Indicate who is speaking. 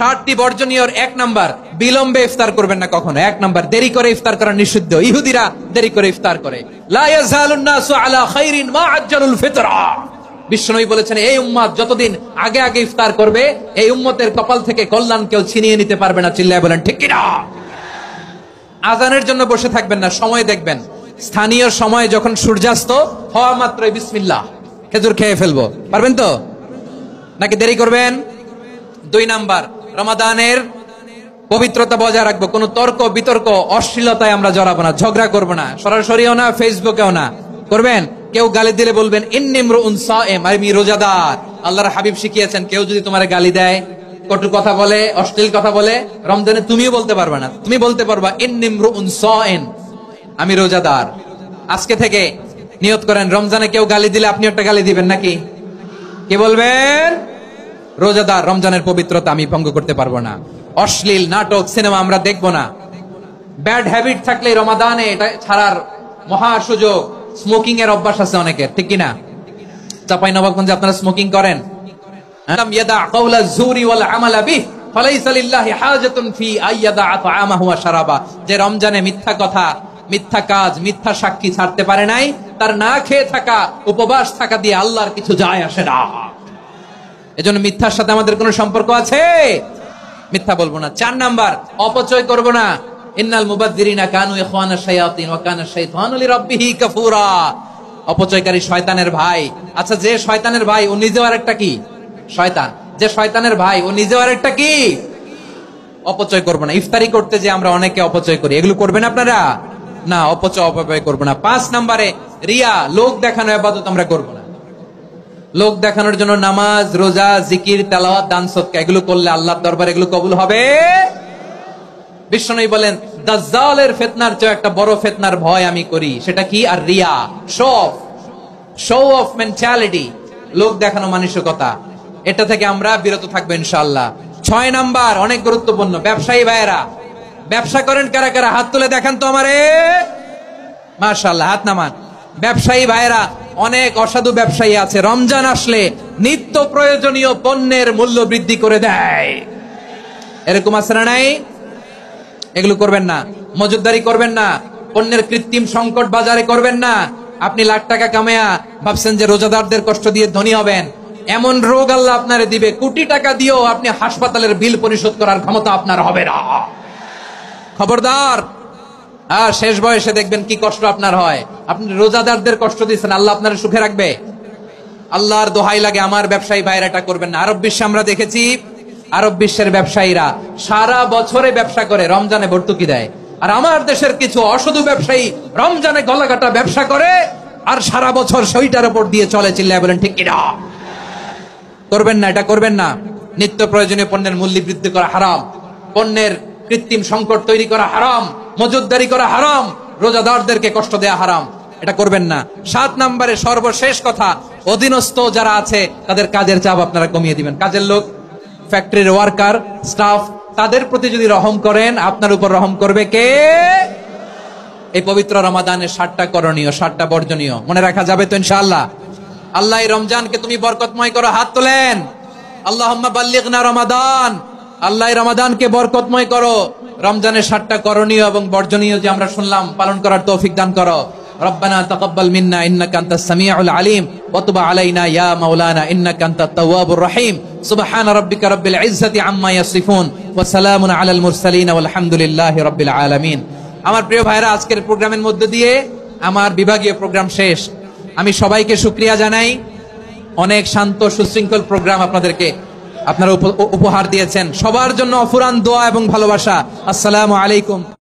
Speaker 1: 60টি বর্জনীয়র 1 number, বিলম্বে ইফতার করবেন না কখনো। 1 নাম্বার, দেরি করে ইফতার করা নিষিদ্ধ। ইহুদিরা দেরি করে ইফতার করে। লা ইয়াজালুন নাসু আলা খাইরিন মা আজ্জালুল ফিতরা। বিশ্বনবী বলেছেন, এই উম্মত যতদিন আগে আগে ইফতার করবে, এই উম্মতের কপাল থেকে কল্যাণ কেউ ছিনিয়ে নিতে পারবে না। চিল্লায় বলেন ঠিক কিনা? আজানের জন্য বসে থাকবেন না, সময় দেখবেন। স্থানীয় সময় যখন সূর্যাস্ত হওয়া মাত্রই বিসমিল্লাহ, খেজুর খেয়ে ফেলবো। পারবেন তো নাকি দেরি করবেন? 2 নাম্বার, রমাদানের পবিত্রতা বজায় রাখবো। কোন তর্ক বিতর্ক অশ্লীলতায় আমরা জড়াবো না, ঝগড়া করবো না, সরাসরিও না, ফেসবুকেও না। করবেন? কেউ গালি দিলে বলবেন ইন্নী ইমরুউন সায়েম, আমি রোজাদার। আল্লাহর হাবিব শিখিয়েছেন, কেউ যদি তোমার গালি দেয়, কটু কথা বলে, অশ্লীল কথা বলে, রমজানে তুমিও বলতে পারবে না। তুমি বলতে পারবা ইন্নী ইমরুউন সায়েম, আমি রোজাদার। আজকে থেকে নিয়ত করেন, রমজানে কেউ গালি দিলে আপনি একটা গালি দিবেন নাকি? কি বলবেন? রোজাদার, রমজানের পবিত্রতা আমি ভঙ্গ করতে পারবো না। অশ্লীল নাটক সিনেমা আমরা দেখবো না। ব্যাড হ্যাবিট থাকলে রমাদানে এটা ছাড়ার মহা সুযোগ। স্মোকিং এর অভ্যাস আছে অনেকের, ঠিক কিনা? চাঁপাইনবাবগঞ্জে আপনারা স্মোকিং করেন? ইয়াদা কাওলা যুরি ওয়াল আমালা বিহি ফালাইসা লিল্লাহি হাজাতুন ফি আইয়াদা তাআমাহু ওয়া শারাবা। যে রমজানে মিথ্যা কথা, মিথ্যা কাজ, মিথ্যা সাক্ষী ছাড়তে পারে নাই, তার না খেয়ে থাকা, উপবাস থাকা দিয়ে আল্লাহর কিছু যায় আসে না। এজন্য মিথ্যার সাথে আমাদের কোনো সম্পর্ক আছে? মিথ্যা বলবো না। 4 নাম্বার, অপচয় করব না। ইন্নাল মুবাযযিরিনা কানু ইখওয়ানাশ শায়াতিন ওয়া কানা শাইতানু লিরাব্বিহি কাফুরা। অপচয়কারী শয়তানের ভাই। আচ্ছা, যে শয়তানের ভাই ও নিজেও আরেকটা কি? শয়তান। যে শয়তানের ভাই ও নিজেও আরেকটা কি? অপচয় করব না। ইফতারি করতে যে আমরা অনেকে অপচয় করি, এগুলো করবেন আপনারা? না, অপচয় করব না। 5 নাম্বারে, রিয়া, লোক দেখানো ইবাদত আমরা করব না। লোক দেখানোর জন্য নামাজ, রোজা, জিকির, তেলাওয়াত, দান সদকা এগুলো করলে আল্লাহর দরবারে এগুলো কবুল হবে? বিশ্বনবী বলেন, দাজ্জালের ফিতনার চেয়ে একটা বড় ফিতনার ভয় আমি করি। সেটা কি? আর রিয়া, শো অফ মেন্টালিটি, লোক দেখানো মানসিকতা। এটা থেকে আমরা বিরত থাকবো ইনশাআল্লাহ। 6 নাম্বার, অনেক গুরুত্বপূর্ণ। ব্যবসায়ী ভাইয়েরা, ব্যবসা করেন কারা কারা? হাত তুলে দেখান তো আমারে। মাশাআল্লাহ, হাত নামান। ব্যবসায়ী ভাইয়েরা, অনেক অসাধু ব্যবসায়ী আছে, রমজান আসলে নিত্য প্রয়োজনীয় পণ্যের মূল্য বৃদ্ধি করে দেয়। এরকম আছে না নাই? এগুলো করবেন না। মজুদদারি করবেন না। পণ্যের কৃত্রিম সংকট বাজারে করবেন না। আপনি লাখ টাকা কামায়া ভাবছেন যে রোজাদারদের কষ্ট দিয়ে ধনী হবেন। এমন রোগ আল্লাহ আপনারে দিবে, কোটি টাকা দিয়েও আপনি হাসপাতালের বিল পরিশোধ করার ক্ষমতা আপনার হবে না। খবরদার। আর শেষ বয়সে দেখবেন কি কষ্ট আপনার হয়। আপনি রোজাদারদের কষ্ট দিচ্ছেন, আল্লাহ আপনার সুখে রাখবে? আল্লাহর দোহাই লাগে, আমার ব্যবসায়ী ভাইরা এটা করবেন না। আরব বিশ্বে আমরা দেখেছি, আরব বিশ্বের ব্যবসায়ীরা সারা বছরে ব্যবসা করে, রমজানে ভর্তুকি দেয়। আর আমার দেশের কিছু অসাধু ব্যবসায়ী রমজানে গলাকাটা ব্যবসা করে আর সারা বছর সেইটার উপর দিয়ে চলে। চিল্লায় বলেন ঠিক কিনা? করবেন না, এটা করবেন না। নিত্য প্রয়োজনীয় পণ্যের মূল্য বৃদ্ধি করা হারাম, পণ্যের কৃত্রিম সংকট তৈরি করা হারাম, মজুদদারি করা হারাম, রোজাদারদেরকে কষ্ট দেয়া হারাম। এটা করবেন না। 7 নম্বরে সর্বশেষ কথা, অধীনস্থ যারা আছে তাদের কাজের চাপ আপনারা কমিয়ে দিবেন। কাজের লোক, ফ্যাক্টরির ওয়ার্কার, স্টাফ, তাদের প্রতি যদি রহম করেন, আপনার উপর রহম করবে কে? এই পবিত্র রমাদানের 7টা করণীয়, 7টা বর্জনীয় মনে রাখা যাবে তো ইনশাআল্লাহ? আল্লাহ এই রমজানকে তুমি বরকতময় করো। হাত তোলেন। আল্লাহুম্মা বাল্লিগনা রমাদান। আল্লাহ রমাদানকে বরকতময় করো। রমজানের 7টা করণীয় এবং বর্জনীয় যে আমরা শুনলাম, পালন করার তৌফিক দান করো। রব্বানা তাকাব্বাল মিন্না ইন্নাকা আনতাস সামিউল আলিম ওয়া তুব আলাইনা ইয়া মাওলানা ইন্নাকা আনতাত তাওয়াবুর রহিম। সুবহান রাব্বিকা রাব্বিল ইজ্জাতি আম্মা ইয়াসিফুন ওয়া সালামুন আলাল মুরসালিন ওয়াল হামদুলিল্লাহি রাব্বিল আলামিন। আমার প্রিয় ভাইরা, আজকের প্রোগ্রামের মধ্য দিয়ে আমার বিভাগীয় প্রোগ্রাম শেষ। আমি সবাইকে শুকরিয়া জানাই। অনেক শান্ত সুশৃঙ্খল প্রোগ্রাম আপনারা উপহার দিয়েছেন। সবার জন্য অফুরান দোয়া এবং ভালোবাসা। আসসালামু আলাইকুম।